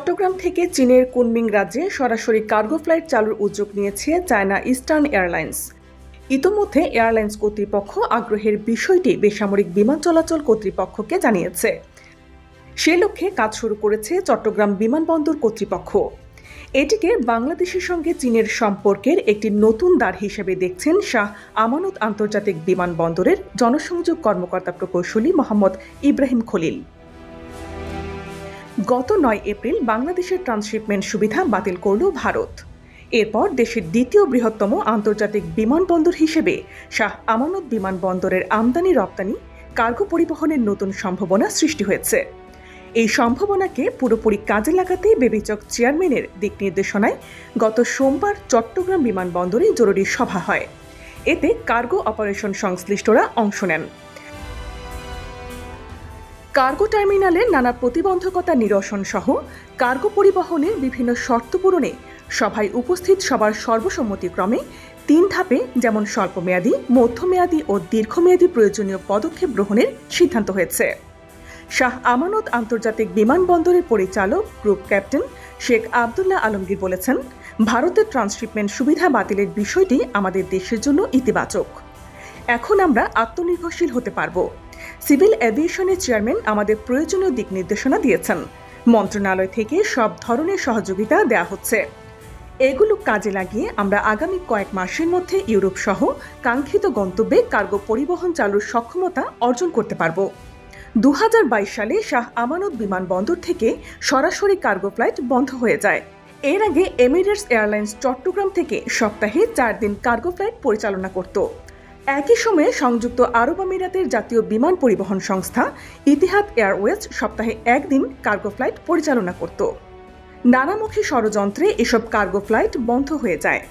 চট্টগ্রাম থেকে চীনের কুনমিং রাজ্যে সরাসরি কার্গো ফ্লাইট চালুর উদ্যোগ নিয়েছে চায়না ইস্টার্ন এয়ারলাইন্স। ইতোমধ্যে এয়ারলাইন্স কর্তৃপক্ষ আগ্রহের বিষয়টি বেসামরিক বিমান চলাচল কর্তৃপক্ষকে জানিয়েছে। সে লক্ষ্যে কাজ শুরু করেছে চট্টগ্রাম বিমানবন্দর কর্তৃপক্ষ। এটিকে বাংলাদেশের সঙ্গে চীনের সম্পর্কের একটি নতুন দ্বার হিসেবে দেখছেন শাহ আমানত আন্তর্জাতিক বিমানবন্দরের জনসংযোগ কর্মকর্তা প্রকৌশলী মোহাম্মদ ইব্রাহিম খলিল। গত ৯ এপ্রিল বাংলাদেশের ট্রান্সশিপমেন্ট সুবিধা বাতিল করল ভারত। এরপর দেশের দ্বিতীয় বৃহত্তম আন্তর্জাতিক বিমানবন্দর হিসেবে শাহ আমানত বিমানবন্দরের আমদানি রপ্তানি কার্গো পরিবহনের নতুন সম্ভাবনা সৃষ্টি হয়েছে। এই সম্ভাবনাকে পুরোপুরি কাজে লাগাতে বিবেচক চেয়ারম্যানের দিক নির্দেশনায় গত সোমবার চট্টগ্রাম বিমানবন্দরে জরুরি সভা হয়। এতে কার্গো অপারেশন সংশ্লিষ্টরা অংশ নেন। কার্গো টার্মিনালে নানা প্রতিবন্ধকতা নিরসন সহ কার্গো পরিবহনের বিভিন্ন শর্ত পূরণে সভায় উপস্থিত সবার সর্বসম্মতিক্রমে ৩ ধাপে যেমন স্বল্পমেয়াদী, মধ্যমেয়াদী ও দীর্ঘমেয়াদী প্রয়োজনীয় পদক্ষেপ গ্রহণের সিদ্ধান্ত হয়েছে। শাহ আমানত আন্তর্জাতিক বিমানবন্দরের পরিচালক গ্রুপ ক্যাপ্টেন শেখ আবদুল্লাহ আলমগীর বলেছেন, ভারতের ট্রান্সশিপমেন্ট সুবিধা বাতিলের বিষয়টি আমাদের দেশের জন্য ইতিবাচক। এখন আমরা আত্মনির্ভরশীল হতে পারব। সিভিল এভিয়েশনের চেয়ারম্যান আমাদের প্রয়োজনীয় দিক নির্দেশনা দিয়েছেন। মন্ত্রণালয় থেকে সব ধরনের সহযোগিতা দেওয়া হচ্ছে। এগুলো কাজে লাগিয়ে আমরা আগামী কয়েক মাসের মধ্যে ইউরোপ সহ কাঙ্ক্ষিত গন্তব্যে কার্গো পরিবহন চালুর সক্ষমতা অর্জন করতে পারব। ২০২২ সালে শাহ আমানত বিমানবন্দর থেকে সরাসরি কার্গো ফ্লাইট বন্ধ হয়ে যায়। এর আগে এমিরেটস এয়ারলাইন্স চট্টগ্রাম থেকে সপ্তাহে ৪ দিন কার্গো ফ্লাইট পরিচালনা করত। একই সময়ে সংযুক্ত আরব আমিরাতের জাতীয় বিমান পরিবহন সংস্থা ইতিহাদ এয়ারওয়েজ সপ্তাহে ১ দিন কার্গো ফ্লাইট পরিচালনা করত। নানামুখী ষড়যন্ত্রে এসব কার্গো ফ্লাইট বন্ধ হয়ে যায়।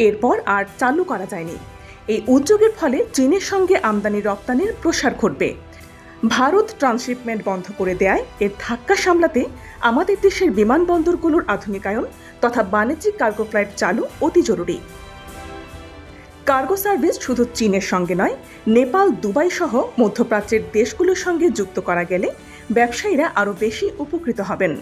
এরপর আর চালু করা যায়নি। এই উদ্যোগের ফলে চীনের সঙ্গে আমদানি রপ্তানির প্রসার ঘটবে। ভারত ট্রান্সশিপমেন্ট বন্ধ করে দেয় এর ধাক্কা সামলাতে আমাদের দেশের বিমানবন্দরগুলোর আধুনিকায়ন তথা বাণিজ্যিক কার্গো ফ্লাইট চালু অতি জরুরি। কার্গো সার্ভিস শুধু চীনের সঙ্গে নয়, নেপাল, দুবাই সহ মধ্যপ্রাচ্যের দেশগুলোর সঙ্গে যুক্ত করা গেলে ব্যবসায়ীরা আরও বেশি উপকৃত হবেন।